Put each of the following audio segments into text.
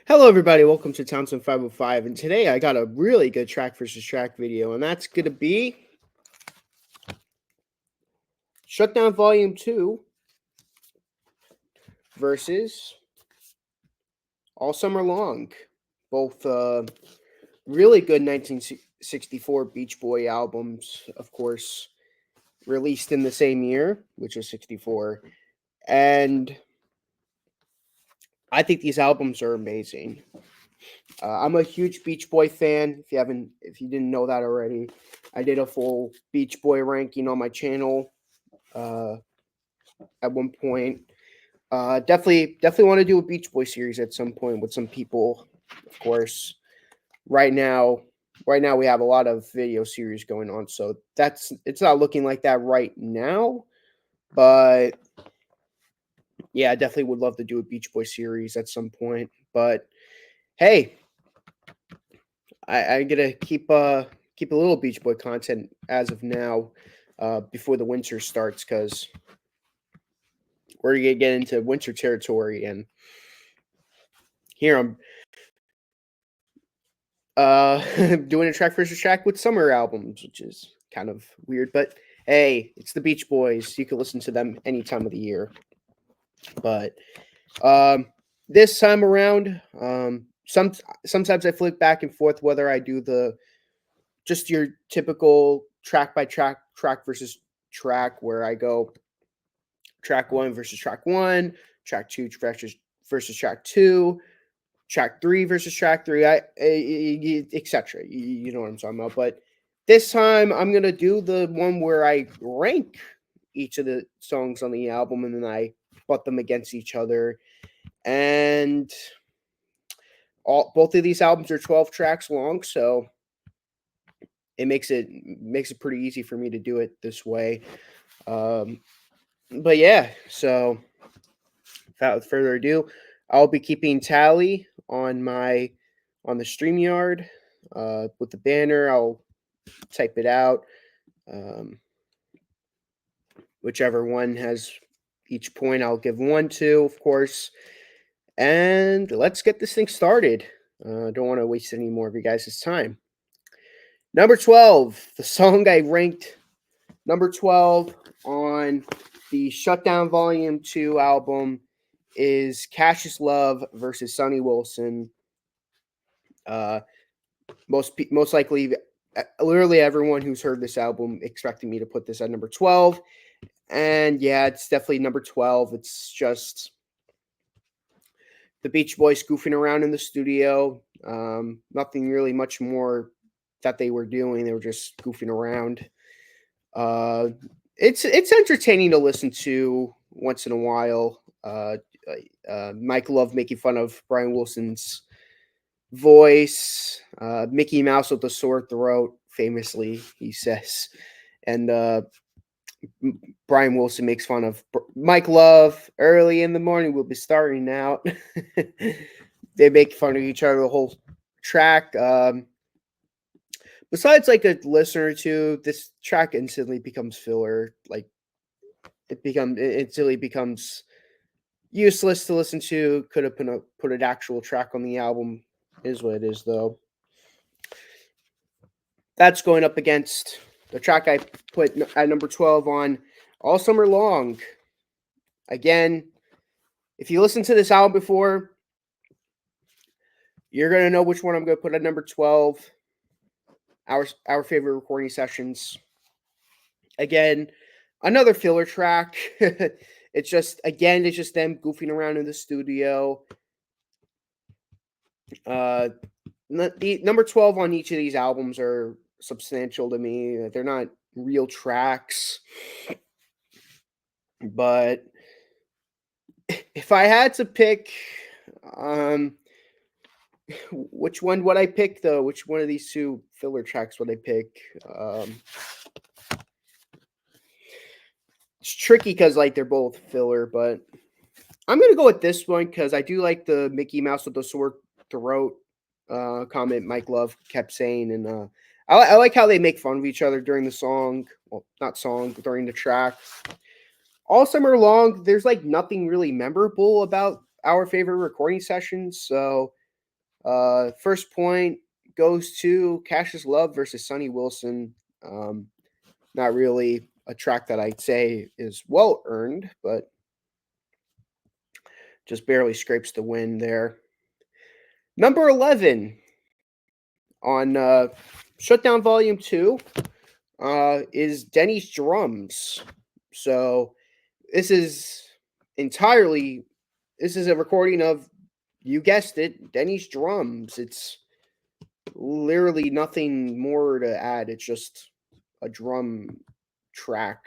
Hello, everybody. Welcome to Thompson 505. And today I got a really good track versus track video, and that's going to be Shutdown Volume 2 versus All Summer Long. Both really good 1964 Beach Boy albums, of course, released in the same year, which is 64. And I think these albums are amazing. I'm a huge Beach Boy fan. If you didn't know that already, I did a full Beach Boy ranking on my channel uh, at one point. Definitely want to do a Beach Boy series at some point with some people, of course. Right now, right now we have a lot of video series going on, so it's not looking like that right now. But yeah, I definitely would love to do a Beach Boy series at some point. But hey, I'm gonna keep a little Beach Boy content as of now, before the winter starts, because we're gonna get into winter territory, and here I'm doing a track versus track with summer albums, which is kind of weird, but hey, it's the Beach Boys. You can listen to them any time of the year. But um, this time around, sometimes I flip back and forth whether I do the just your typical track by track versus track, where I go track one versus track one, track two versus track two, track three versus track three, etc. You know what I'm talking about. But this time I'm gonna do the one where I rank each of the songs on the album, and then I put them against each other. And both of these albums are 12 tracks long, so it makes it pretty easy for me to do it this way. Um, but yeah, so without further ado, I'll be keeping tally on the StreamYard, with the banner. I'll type it out. Um, Whichever one has each point, I'll give one to, of course. And let's get this thing started. Don't want to waste any more of you guys' time. Number 12, the song I ranked number 12 on the Shutdown Volume 2 album is Cassius Love versus Sonny Wilson. Uh, most likely, literally everyone who's heard this album expecting me to put this at number 12. And yeah, it's definitely number 12. It's just the Beach Boys goofing around in the studio. Nothing really much more that they were doing. They were just goofing around. Uh, it's entertaining to listen to once in a while. Mike Love making fun of Brian Wilson's voice. Mickey Mouse with the sore throat, famously, he says. And Brian Wilson makes fun of Mike Love. Early in the morning, we'll be starting out. They make fun of each other the whole track. Besides, like a listener or two, this track instantly becomes filler. Like it instantly becomes useless to listen to. Could have put an actual track on the album. Is what it is, though. That's going up against the track I put at number 12 on All Summer Long. Again, if you listen to this album before, you're going to know which one I'm going to put at number 12. Our favorite recording sessions. Again, another filler track. It's just them goofing around in the studio. The number 12 on each of these albums are substantial to me. They're not real tracks, but if I had to pick, which one would I pick, though? Which one of these two filler tracks would I pick? It's tricky because like they're both filler, but I'm gonna go with this one because I do like the Mickey Mouse with the sore throat comment Mike Love kept saying, and I like how they make fun of each other during the song. Well, not song, but during the track. All summer long, there's like nothing really memorable about our favorite recording sessions. So First point goes to Cassius Love versus Sonny Wilson. Not really a track that I'd say is well earned, but just barely scrapes the win there. Number 11 on Shutdown Volume 2 is Denny's Drums. So this is a recording of, you guessed it, Denny's Drums. It's literally nothing more to add. It's just a drum track.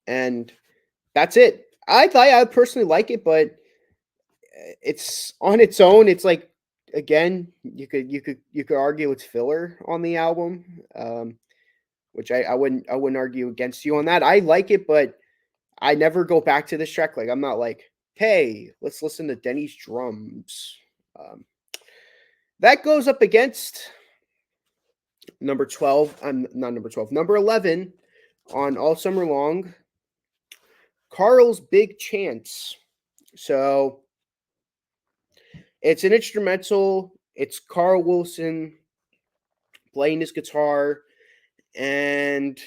And that's it. I personally like it, but it's on its own. It's like, again, you could argue it's filler on the album, which I wouldn't argue against you on that. I like it, but I never go back to this track. Like, I'm not like, hey, let's listen to Denny's Drums. That goes up against number 12. I'm not number 12. Number 11 on All Summer Long, Carl's Big Chance. So it's an instrumental. It's Carl Wilson playing his guitar. And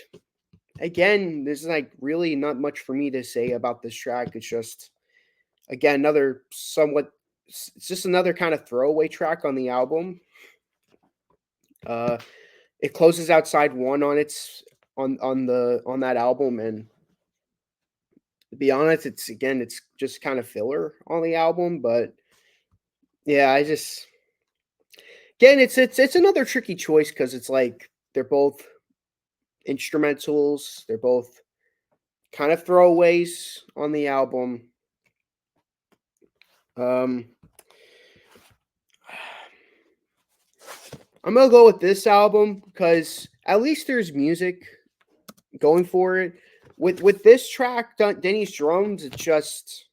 again, there's like really not much for me to say about this track. It's just, again, it's just another kind of throwaway track on the album. It closes out side one on that album, and to be honest, it's just kind of filler on the album. But yeah, it's another tricky choice because it's like they're both instrumentals. They're both kind of throwaways on the album. I'm gonna go with this album because at least there's music going for it. With this track, Denny's Drums, it's just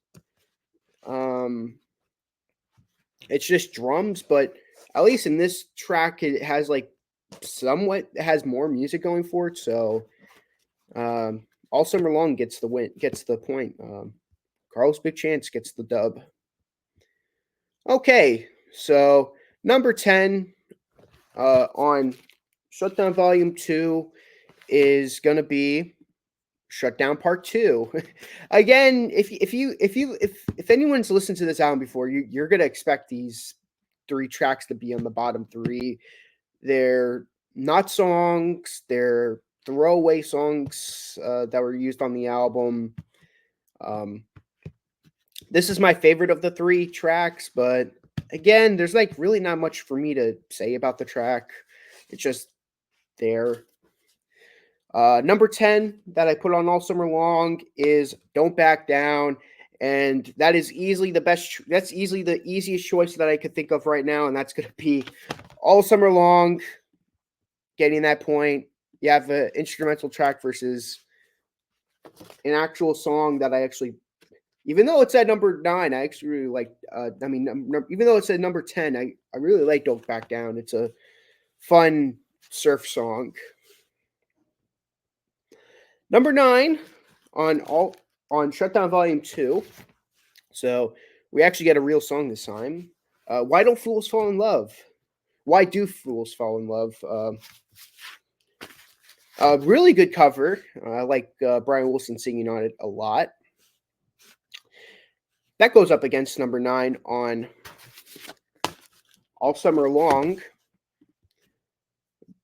drums, but at least in this track, it has like it has more music going for it. So All Summer Long gets the point. Carl's Big Chance gets the dub. Okay, so number 10 on Shutdown Volume 2 is going to be Shutdown Part 2. Again, if anyone's listened to this album before, you're going to expect these 3 tracks to be on the bottom 3. They're not songs, they're throwaway songs that were used on the album. This is my favorite of the 3 tracks, but again, there's like really not much for me to say about the track. It's just there. Number 10 that I put on All Summer Long is Don't Back Down. And that is easily that's easily the easiest choice that I could think of right now. And that's going to be All Summer Long getting that point. You have an instrumental track versus an actual song that I actually, even though it's at number 9, I actually really like, even though it's at number 10, I really like Don't Back Down. It's a fun surf song. Number 9 on Shutdown Volume 2. So we actually get a real song this time. Why Don't Fools Fall in Love? Why Do Fools Fall in Love? Really good cover. I like Brian Wilson singing on it a lot. That goes up against number 9 on All Summer Long.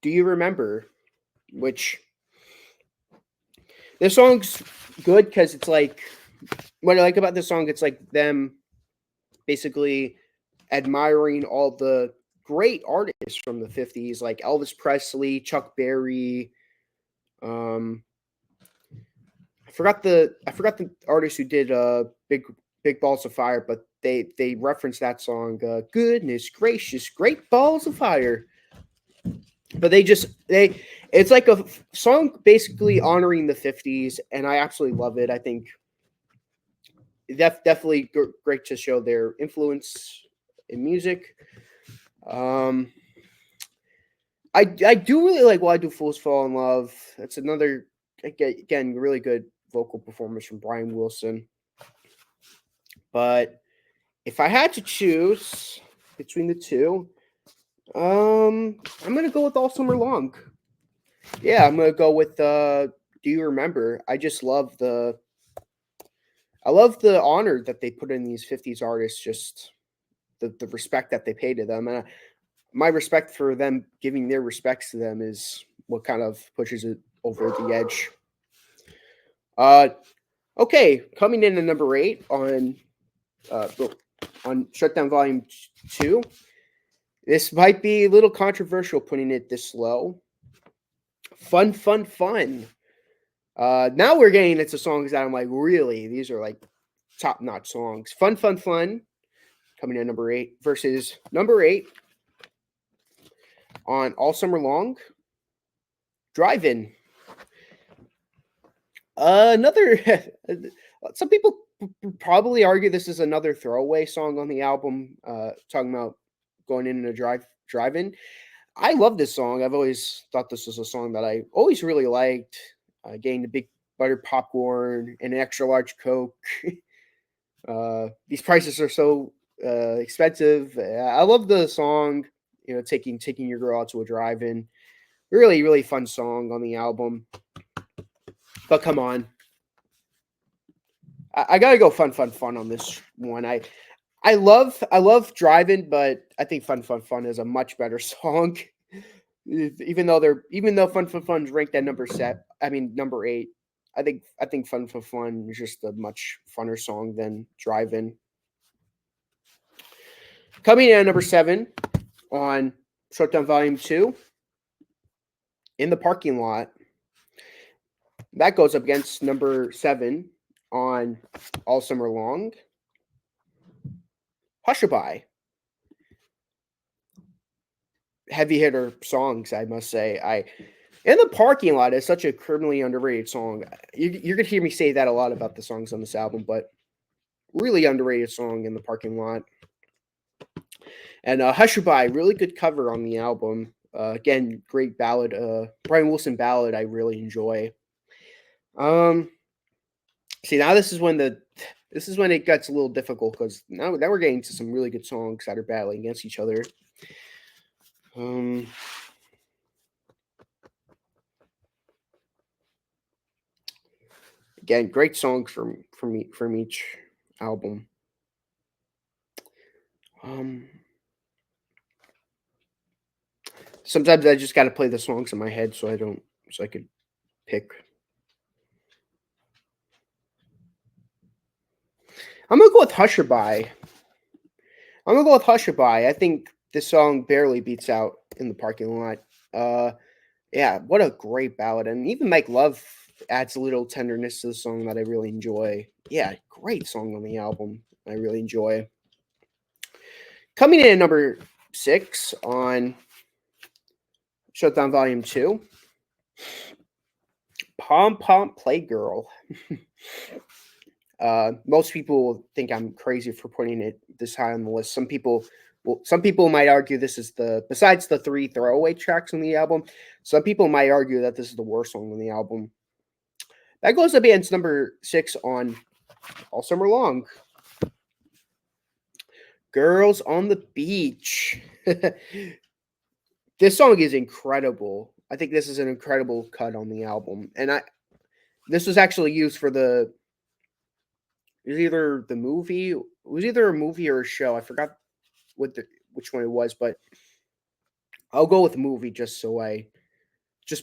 Do You Remember? Which, this song's good because it's like, what I like about this song, it's like them basically admiring all the great artists from the 50s, like Elvis Presley, Chuck Berry. I forgot the artist who did Big Balls of Fire, but they referenced that song. Goodness gracious, Great Balls of Fire. But it's like a song basically honoring the 50s, and I absolutely love it. I think definitely great to show their influence in music. I do really like Why Do Fools Fall in Love. That's another, again, really good vocal performance from Brian Wilson. But if I had to choose, between the two. I'm gonna go with All Summer Long. Yeah, I'm gonna go with Do You Remember? I love the honor that they put in these 50s artists, just the respect that they pay to them. And my respect for them giving their respects to them is what kind of pushes it over the edge. Uh, okay, coming in at number 8 on Shutdown Volume 2. This might be a little controversial putting it this low. Fun, fun, fun. Now we're getting into songs that I'm like, really, these are like top notch songs. Fun, fun, fun. Coming in at number 8 versus number 8 on All Summer Long. Drive-In. Another. Some people probably argue this is another throwaway song on the album. Talking about going in a drive-in. I love this song. I've always thought this was a song that I always really liked. Getting the big buttered popcorn and an extra large Coke. These prices are so expensive. I love the song. You know, taking your girl out to a drive-in. Really, really fun song on the album. But come on, I gotta go fun, fun, fun on this one. I love Drive-In, but I think Fun Fun Fun is a much better song. Even though Fun Fun Fun's ranked at number 8. I think Fun Fun Fun is just a much funner song than Drive-In. Coming in at number 7 on Shutdown Volume 2, In the Parking Lot. That goes up against number 7 on All Summer Long. Hushabye. Heavy hitter songs, I must say. In the Parking Lot is such a criminally underrated song. You're gonna hear me say that a lot about the songs on this album, but really underrated song, In the Parking Lot. And Hushabye, really good cover on the album. Again, great ballad. Brian Wilson ballad I really enjoy. See, now this is when it gets a little difficult, because now we're getting to some really good songs that are battling against each other. Again, great songs from each album. Sometimes I just got to play the songs in my head so I could pick. I'm gonna go with Hushabye. I think this song barely beats out In the Parking Lot. Yeah, what a great ballad. And even Mike Love adds a little tenderness to the song that I really enjoy. Yeah, great song on the album. I really enjoy. Coming in at number 6 on Shutdown Volume 2, Pom Pom Playgirl. Most people think I'm crazy for putting it this high on the list. Some people might argue this is besides the 3 throwaway tracks on the album, some people might argue that this is the worst song on the album. That goes up against number 6 on All Summer Long. Girls on the Beach. This song is incredible. I think this is an incredible cut on the album. And this was actually used for it was either a movie or a show. I forgot which one it was, but I'll go with the movie just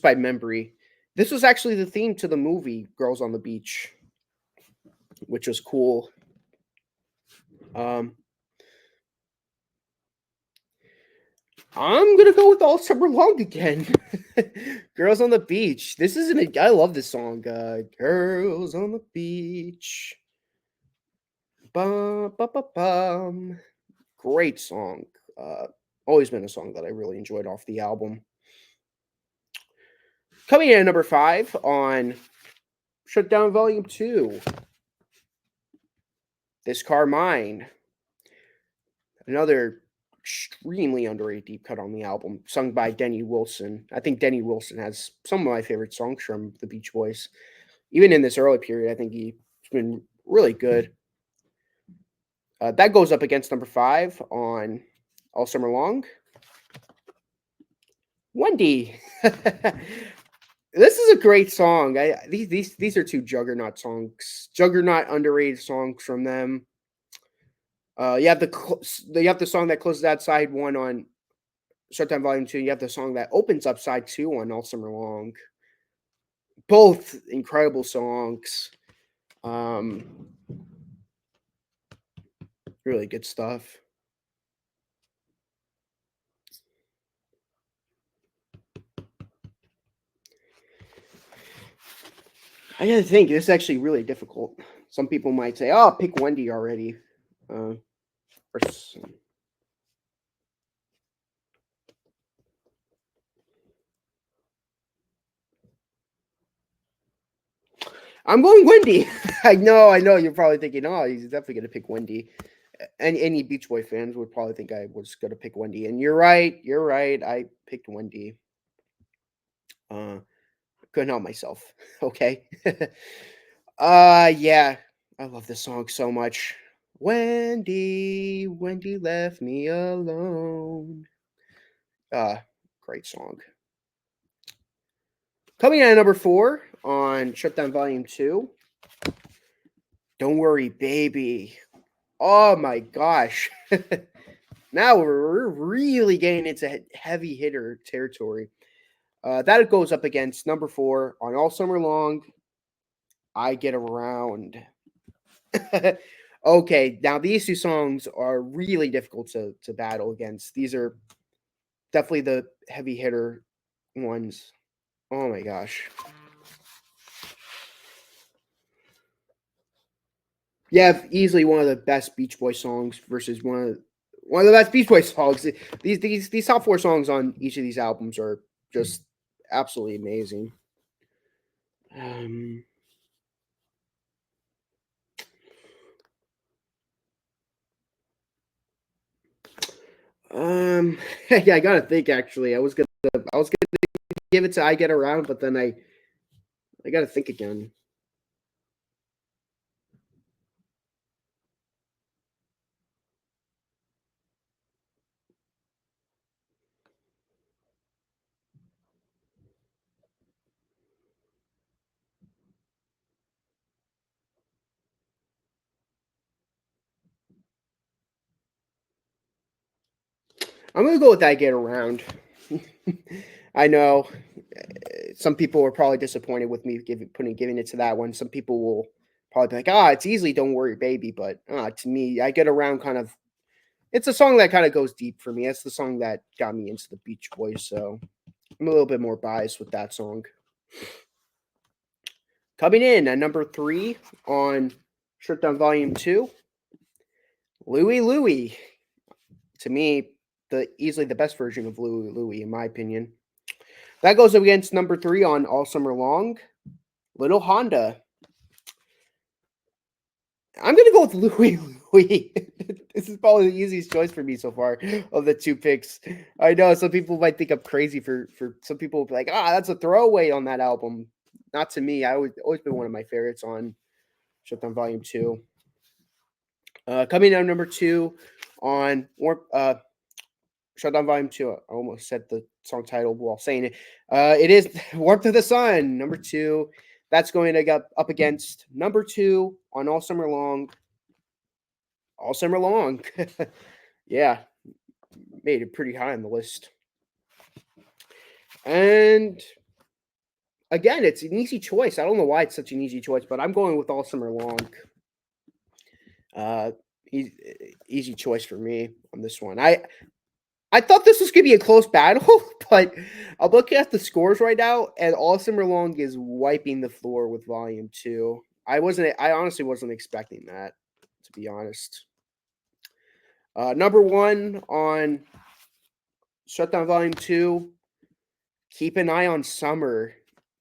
by memory. This was actually the theme to the movie Girls on the Beach, which was cool. I'm gonna go with All Summer Long again. Girls on the Beach. I love this song. Girls on the Beach. Bum, bum, bum, bum. Great song. Always been a song that I really enjoyed off the album. Coming in at number 5 on Shutdown Volume 2. This Car Mine. Another extremely underrated deep cut on the album, sung by Denny Wilson. I think Denny Wilson has some of my favorite songs from the Beach Boys. Even in this early period, I think he's been really good. That goes up against number 5 on All Summer Long. Wendy. This is a great song. These are two Juggernaut songs. Juggernaut underrated songs from them. You have the song that closes out side one on Shutdown Volume 2. You have the song that opens up side 2 on All Summer Long. Both incredible songs. Really good stuff. I gotta think. This is actually really difficult. Some people might say, "Oh, pick Wendy already." Or I'm going Wendy. I know. You're probably thinking, "Oh, he's definitely gonna pick Wendy." And any Beach Boy fans would probably think I was gonna pick Wendy. And you're right. You're right. I picked Wendy. Uh, couldn't help myself. Okay. Yeah. I love this song so much. Wendy, Wendy left me alone. Great song. Coming in at number 4 on Shutdown Volume 2. Don't Worry, Baby. Oh my gosh. Now we're really getting into heavy hitter territory. That goes up against number 4 on All Summer Long. I Get Around. Okay, now these two songs are really difficult to battle against. These are definitely the heavy hitter ones. Oh my gosh. Yeah, easily one of the best Beach Boy songs versus one of the best Beach Boy songs. These top 4 songs on each of these albums are just absolutely amazing. Um, yeah, I gotta think. Actually, I was gonna give it to I Get Around, but then I gotta think again. I'm gonna go with I Get Around. I know some people are probably disappointed with me giving it to that one. Some people will probably be like, "Ah, it's easily Don't Worry, Baby," but to me, I Get Around kind of. It's a song that kind of goes deep for me. It's the song that got me into the Beach Boys, so I'm a little bit more biased with that song. Coming in at number 3 on Shutdown Volume 2, Louie Louie. To me, the easily the best version of Louie Louie, in my opinion. That goes up against number 3 on All Summer Long, Little Honda. I'm gonna go with Louie Louie. This is probably the easiest choice for me so far of the 2 picks. I know some people might think I'm crazy for some people will be like, that's a throwaway on that album. Not to me. I always been one of my favorites on Shutdown Volume 2. Coming out number 2 on Shutdown Volume 2. I almost said the song title while saying it. It is Warmth of the Sun, number 2. That's going to get up against number 2 on All Summer Long. All Summer Long. Yeah, made it pretty high on the list. And again, it's an easy choice. I don't know why it's such an easy choice, but I'm going with All Summer Long. Easy choice for me on this one. I thought this was gonna be a close battle, but I'm looking at the scores right now, and All Summer Long is wiping the floor with Volume 2. I honestly wasn't expecting that, to be honest. Number 1 on Shutdown Volume 2, Keep an Eye on Summer.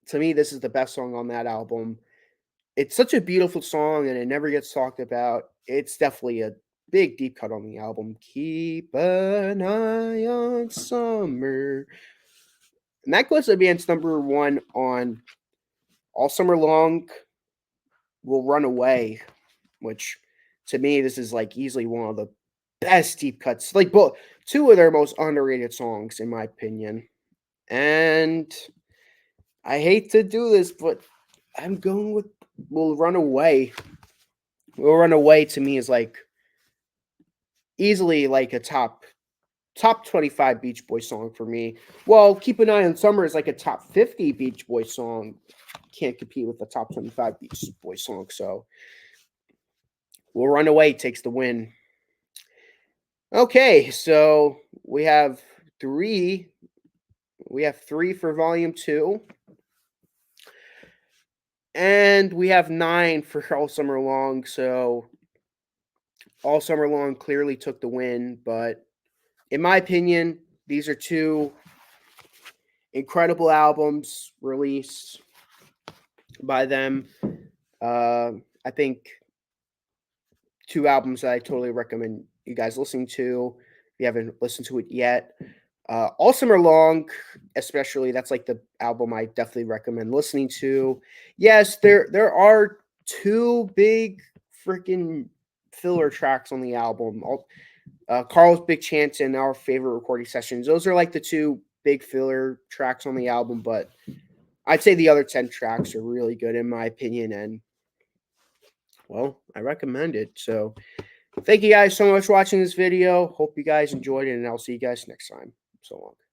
To me, this is the best song on that album. It's such a beautiful song, and it never gets talked about. It's definitely a big deep cut on the album. Keep an eye on summer. And that goes against number 1 on All Summer Long, Will Run Away, which to me, this is like easily one of the best deep cuts, like both two of their most underrated songs, in my opinion. And I hate to do this, but I'm going with "We'll Run Away." "We'll Run Away" to me is like easily like a top 25 Beach Boy song for me. Well, "Keep an Eye on Summer" is like a top 50 Beach Boy song. Can't compete with the top 25 Beach Boy song. So "We'll Run Away" takes the win. Okay, so three. We have three for volume two. And we have 9 for All Summer Long. So All Summer Long clearly took the win. But in my opinion, these are two incredible albums released by them. I think two albums that I totally recommend you guys listening to if you haven't listened to it yet. All Summer Long, especially, that's like the album I definitely recommend listening to. Yes, there are two big freaking filler tracks on the album. Carl's Big Chance and Our Favorite Recording Sessions. Those are like the two big filler tracks on the album, but I'd say the other 10 tracks are really good in my opinion, and well, I recommend it. So thank you guys so much for watching this video. Hope you guys enjoyed it, and I'll see you guys next time. So long.